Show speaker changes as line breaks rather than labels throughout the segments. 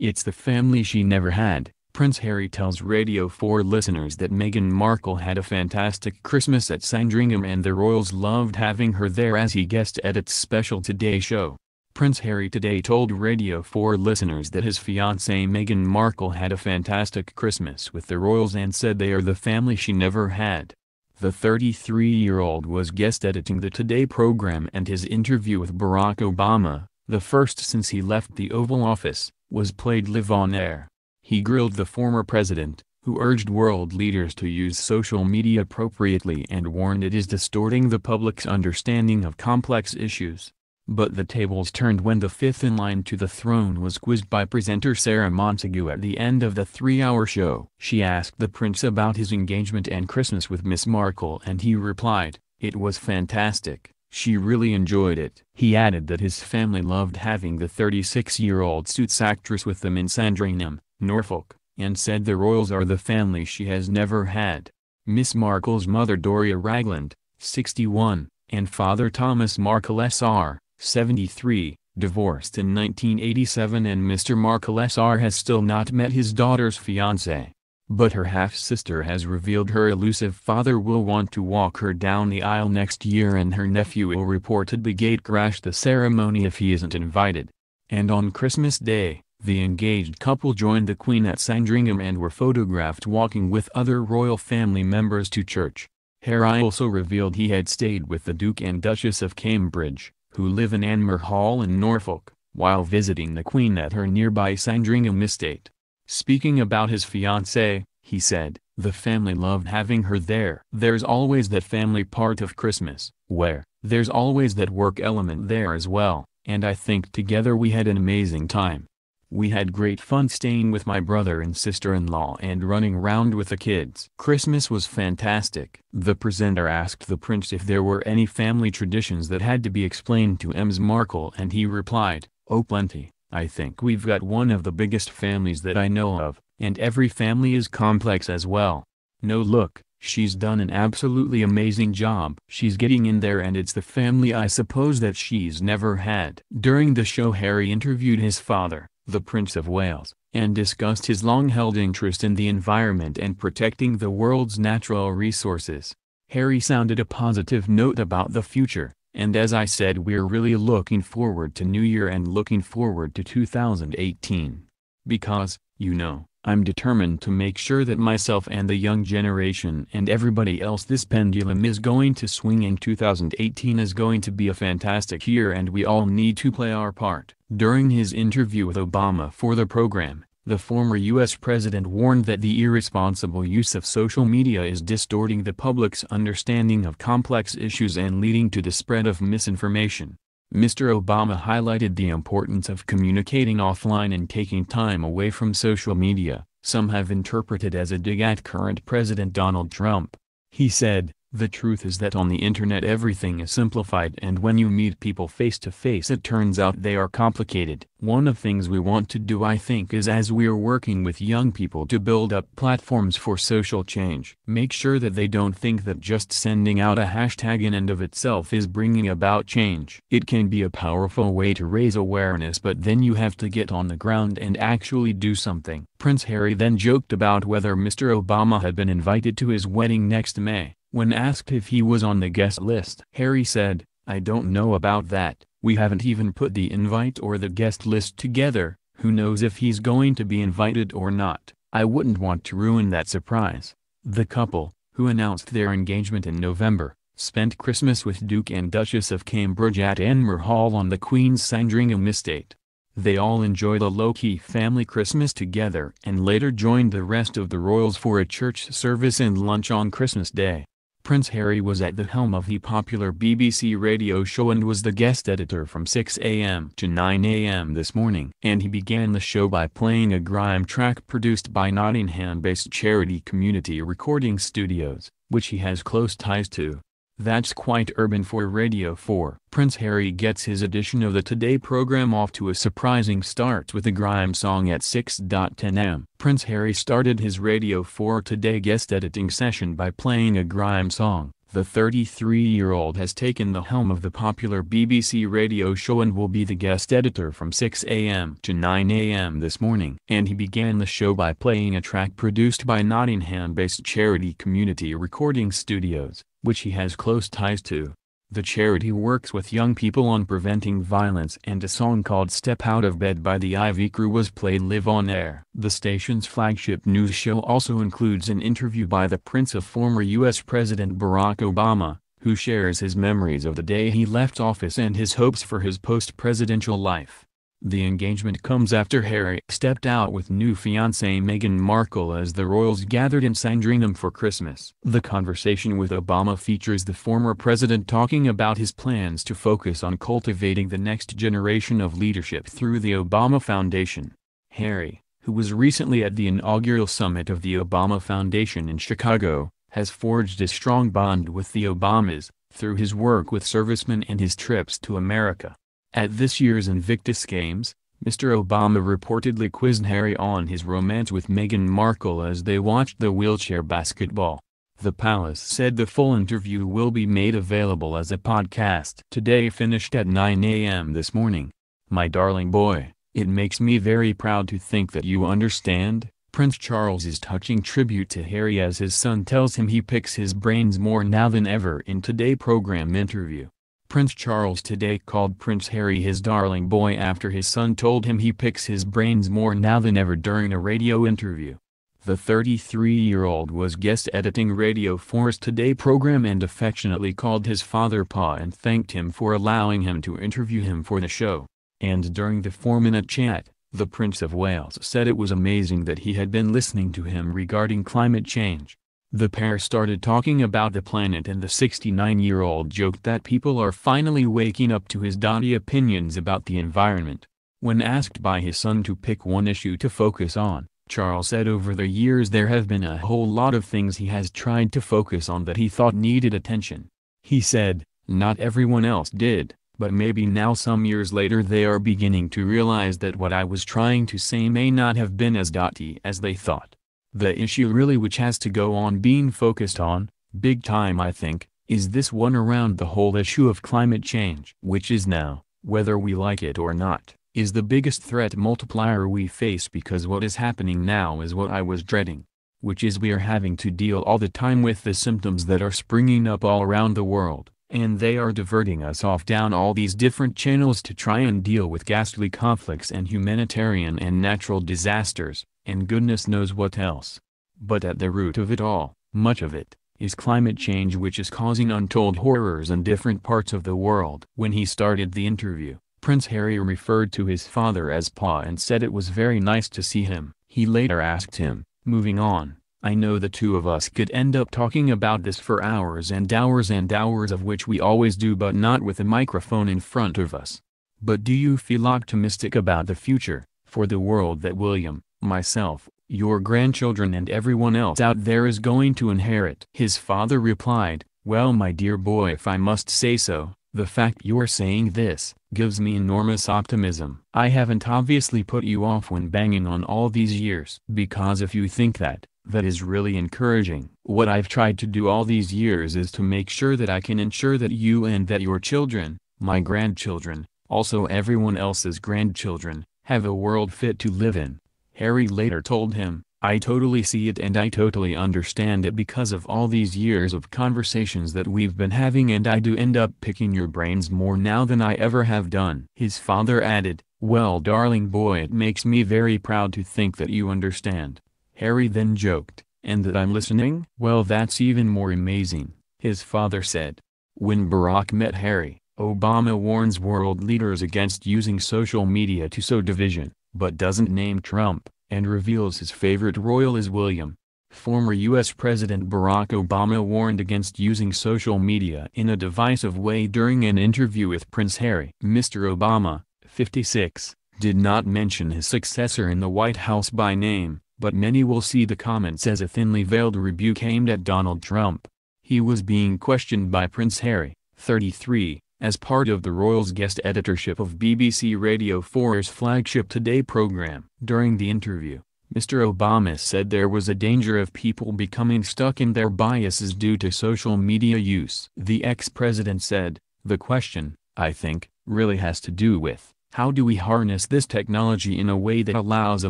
It's the family she never had. Prince Harry tells Radio 4 listeners that Meghan Markle had a fantastic Christmas at Sandringham and the royals loved having her there as he guest edits special Today show. Prince Harry today told Radio 4 listeners that his fiancée Meghan Markle had a fantastic Christmas with the royals and said they are the family she never had. The 33-year-old was guest editing the Today program, and his interview with Barack Obama, the first since he left the Oval Office, was played live on air. He grilled the former president, who urged world leaders to use social media appropriately and warned it is distorting the public's understanding of complex issues. But the tables turned when the fifth in line to the throne was quizzed by presenter Sarah Montague at the end of the 3-hour show. She asked the prince about his engagement and Christmas with Miss Markle, and he replied, "It was fantastic. She really enjoyed it." He added that his family loved having the 36-year-old Suits actress with them in Sandringham, Norfolk, and said the royals are the family she has never had. Miss Markle's mother Doria Ragland, 61, and father Thomas Markle Sr., 73, divorced in 1987, and Mr. Markle Sr. has still not met his daughter's fiancé. But her half-sister has revealed her elusive father will want to walk her down the aisle next year, and her nephew will reportedly gate-crash the ceremony if he isn't invited. And on Christmas Day, the engaged couple joined the Queen at Sandringham and were photographed walking with other royal family members to church. Harry also revealed he had stayed with the Duke and Duchess of Cambridge, who live in Anmer Hall in Norfolk, while visiting the Queen at her nearby Sandringham estate. Speaking about his fiancée, he said, "The family loved having her there. There's always that family part of Christmas, where there's always that work element there as well, and I think together we had an amazing time. We had great fun staying with my brother and sister-in-law and running around with the kids. Christmas was fantastic." The presenter asked the prince if there were any family traditions that had to be explained to Ms. Markle, and he replied, "Oh, plenty. I think we've got one of the biggest families that I know of, and every family is complex as well. No, look, she's done an absolutely amazing job. She's getting in there, and it's the family I suppose that she's never had." During the show, Harry interviewed his father, the Prince of Wales, and discussed his long-held interest in the environment and protecting the world's natural resources. Harry sounded a positive note about the future, and as I said, we're really looking forward to New Year and looking forward to 2018. Because, you know, I'm determined to make sure that myself and the young generation and everybody else, this pendulum is going to swing, and 2018 is going to be a fantastic year, and we all need to play our part. During his interview with Obama for the program, the former U.S. president warned that the irresponsible use of social media is distorting the public's understanding of complex issues and leading to the spread of misinformation. Mr. Obama highlighted the importance of communicating offline and taking time away from social media, some have interpreted as a dig at current President Donald Trump. He said, "The truth is that on the internet everything is simplified, and when you meet people face to face it turns out they are complicated. One of the things we want to do, I think, is as we're working with young people to build up platforms for social change, make sure that they don't think that just sending out a hashtag in and of itself is bringing about change. It can be a powerful way to raise awareness, but then you have to get on the ground and actually do something." Prince Harry then joked about whether Mr. Obama had been invited to his wedding next May. When asked if he was on the guest list, Harry said, "I don't know about that. We haven't even put the invite or the guest list together. Who knows if he's going to be invited or not. I wouldn't want to ruin that surprise." The couple, who announced their engagement in November, spent Christmas with Duke and Duchess of Cambridge at Anmer Hall on the Queen's Sandringham estate. They all enjoyed a low-key family Christmas together and later joined the rest of the royals for a church service and lunch on Christmas Day. Prince Harry was at the helm of the popular BBC radio show and was the guest editor from 6 a.m. to 9 a.m. this morning. And he began the show by playing a grime track produced by Nottingham-based charity Community Recording Studios, which he has close ties to. That's quite urban for Radio 4. Prince Harry gets his edition of the Today program off to a surprising start with a grime song at 6:10 am. Prince Harry started his Radio 4 Today guest editing session by playing a grime song, The 33-year-old has taken the helm of the popular BBC radio show and will be the guest editor from 6 a.m. to 9 a.m. this morning. And he began the show by playing a track produced by Nottingham-based charity Community Recording Studios, which he has close ties to. The charity works with young people on preventing violence, and a song called Step Out of Bed by the Ivy Crew was played live on air. The station's flagship news show also includes an interview by the Prince of former U.S. President Barack Obama, who shares his memories of the day he left office and his hopes for his post-presidential life. The engagement comes after Harry stepped out with new fiancée Meghan Markle as the royals gathered in Sandringham for Christmas. The conversation with Obama features the former president talking about his plans to focus on cultivating the next generation of leadership through the Obama Foundation. Harry, who was recently at the inaugural summit of the Obama Foundation in Chicago, has forged a strong bond with the Obamas through his work with servicemen and his trips to America. At this year's Invictus Games, Mr. Obama reportedly quizzed Harry on his romance with Meghan Markle as they watched the wheelchair basketball. The palace said the full interview will be made available as a podcast. Today finished at 9 a.m. this morning. My darling boy, it makes me very proud to think that you understand. Prince Charles's touching tribute to Harry as his son tells him he picks his brains more now than ever in Today program interview. Prince Charles today called Prince Harry his darling boy after his son told him he picks his brains more now than ever during a radio interview. The 33-year-old was guest editing Radio 4's Today program and affectionately called his father Pa and thanked him for allowing him to interview him for the show. And during the 4-minute chat, the Prince of Wales said it was amazing that he had been listening to him regarding climate change. The pair started talking about the planet and the 69-year-old joked that people are finally waking up to his dotty opinions about the environment. When asked by his son to pick one issue to focus on, Charles said over the years there have been a whole lot of things he has tried to focus on that he thought needed attention. He said, not everyone else did, but maybe now some years later they are beginning to realize that what I was trying to say may not have been as dotty as they thought. The issue really which has to go on being focused on, big time I think, is this one around the whole issue of climate change. Which is now, whether we like it or not, is the biggest threat multiplier we face because what is happening now is what I was dreading. Which is we are having to deal all the time with the symptoms that are springing up all around the world, and they are diverting us off down all these different channels to try and deal with ghastly conflicts and humanitarian and natural disasters, and goodness knows what else. But at the root of it all, much of it, is climate change which is causing untold horrors in different parts of the world. When he started the interview, Prince Harry referred to his father as Pa and said it was very nice to see him. He later asked him, moving on, I know the two of us could end up talking about this for hours and hours and hours of which we always do but not with a microphone in front of us. But do you feel optimistic about the future, for the world that William, myself, your grandchildren and everyone else out there is going to inherit? His father replied, well my dear boy, if I must say so, the fact you're saying this gives me enormous optimism. I haven't obviously put you off when banging on all these years, because if you think that is really encouraging. What I've tried to do all these years is to make sure that I can ensure that you and that your children, my grandchildren, also everyone else's grandchildren, have a world fit to live in. Harry later told him, I totally see it and I totally understand it because of all these years of conversations that we've been having, and I do end up picking your brains more now than I ever have done. His father added, well darling boy, it makes me very proud to think that you understand. Harry then joked, and that I'm listening? Well, that's even more amazing, his father said. When Barack met Harry, Obama warns world leaders against using social media to sow division, but doesn't name Trump, and reveals his favorite royal is William. Former U.S. President Barack Obama warned against using social media in a divisive way during an interview with Prince Harry. Mr. Obama, 56, did not mention his successor in the White House by name, but many will see the comments as a thinly veiled rebuke aimed at Donald Trump. He was being questioned by Prince Harry, 33, as part of the royals' guest editorship of BBC Radio 4's flagship Today program. During the interview, Mr. Obama said there was a danger of people becoming stuck in their biases due to social media use. The ex-president said, "The question, I think, really has to do with, how do we harness this technology in a way that allows a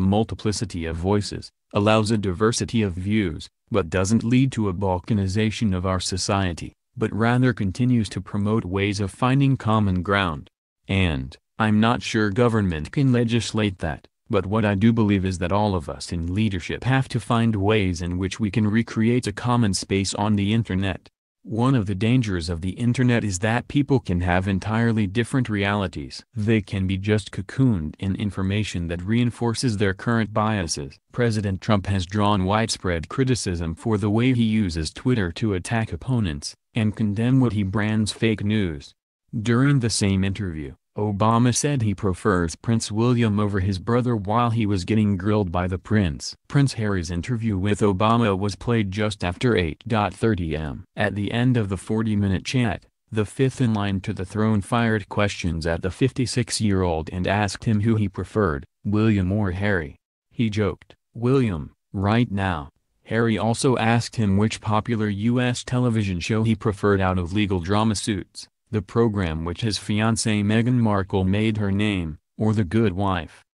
multiplicity of voices, allows a diversity of views, but doesn't lead to a balkanization of our society, but rather continues to promote ways of finding common ground. And, I'm not sure government can legislate that, but what I do believe is that all of us in leadership have to find ways in which we can recreate a common space on the internet. One of the dangers of the internet is that people can have entirely different realities. They can be just cocooned in information that reinforces their current biases." President Trump has drawn widespread criticism for the way he uses Twitter to attack opponents, and condemn what he brands fake news. During the same interview, Obama said he prefers Prince William over his brother while he was getting grilled by the prince. Prince Harry's interview with Obama was played just after 8:30 am. At the end of the 40-minute chat, the fifth in line to the throne fired questions at the 56-year-old and asked him who he preferred, William or Harry. He joked, "William, right now." Harry also asked him which popular U.S. television show he preferred out of legal drama Suits, the program which his fiancée Meghan Markle made her name, or The Good Wife.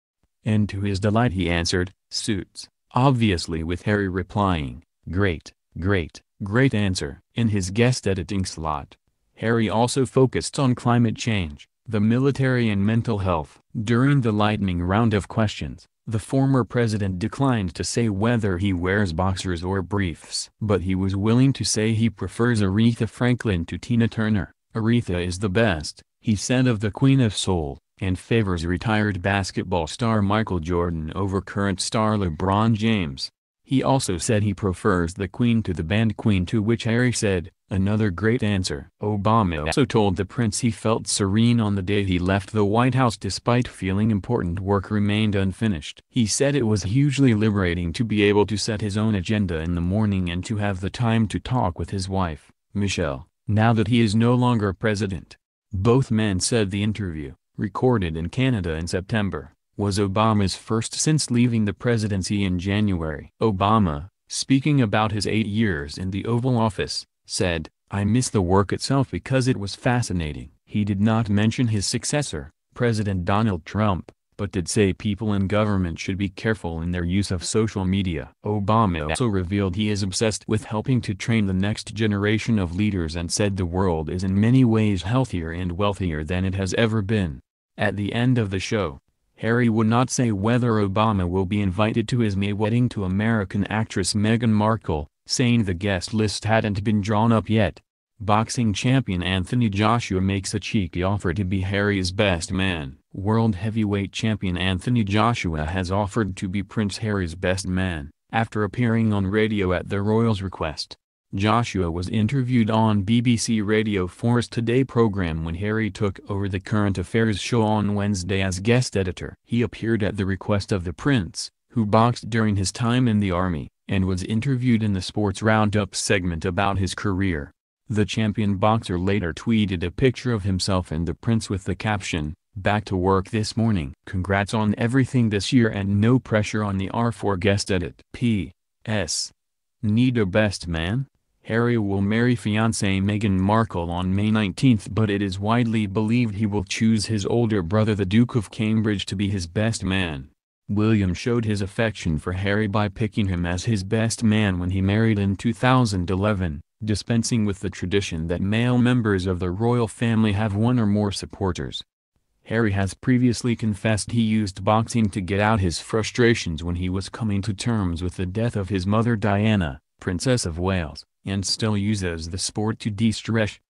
And to his delight he answered, Suits, obviously, with Harry replying, "Great, great, great answer." In his guest editing slot, Harry also focused on climate change, the military and mental health. During the lightning round of questions, the former president declined to say whether he wears boxers or briefs. But he was willing to say he prefers Aretha Franklin to Tina Turner. "Aretha is the best," he said of the Queen of Soul, and favors retired basketball star Michael Jordan over current star LeBron James. He also said he prefers the Queen to the band Queen, to which Harry said, "Another great answer." Obama also told the prince he felt serene on the day he left the White House despite feeling important work remained unfinished. He said it was hugely liberating to be able to set his own agenda in the morning and to have the time to talk with his wife, Michelle, now that he is no longer president. Both men said the interview, recorded in Canada in September, was Obama's first since leaving the presidency in January. Obama, speaking about his 8 years in the Oval Office, said, "I miss the work itself because it was fascinating." He did not mention his successor, President Donald Trump, but did say people in government should be careful in their use of social media. Obama also revealed he is obsessed with helping to train the next generation of leaders and said the world is in many ways healthier and wealthier than it has ever been. At the end of the show, Harry would not say whether Obama will be invited to his May wedding to American actress Meghan Markle, saying the guest list hadn't been drawn up yet. Boxing champion Anthony Joshua makes a cheeky offer to be Harry's best man. World heavyweight champion Anthony Joshua has offered to be Prince Harry's best man, after appearing on radio at the royals' request. Joshua was interviewed on BBC Radio 4's Today program when Harry took over the current affairs show on Wednesday as guest editor. He appeared at the request of the prince, who boxed during his time in the army, and was interviewed in the Sports Roundup segment about his career. The champion boxer later tweeted a picture of himself and the prince with the caption, "Back to work this morning. Congrats on everything this year and no pressure on the R4 guest edit." P.S. Need a best man? Harry will marry fiancée Meghan Markle on May 19, but it is widely believed he will choose his older brother the Duke of Cambridge to be his best man. William showed his affection for Harry by picking him as his best man when he married in 2011, dispensing with the tradition that male members of the royal family have one or more supporters. Harry has previously confessed he used boxing to get out his frustrations when he was coming to terms with the death of his mother Diana, Princess of Wales, and still uses the sport to de-stress.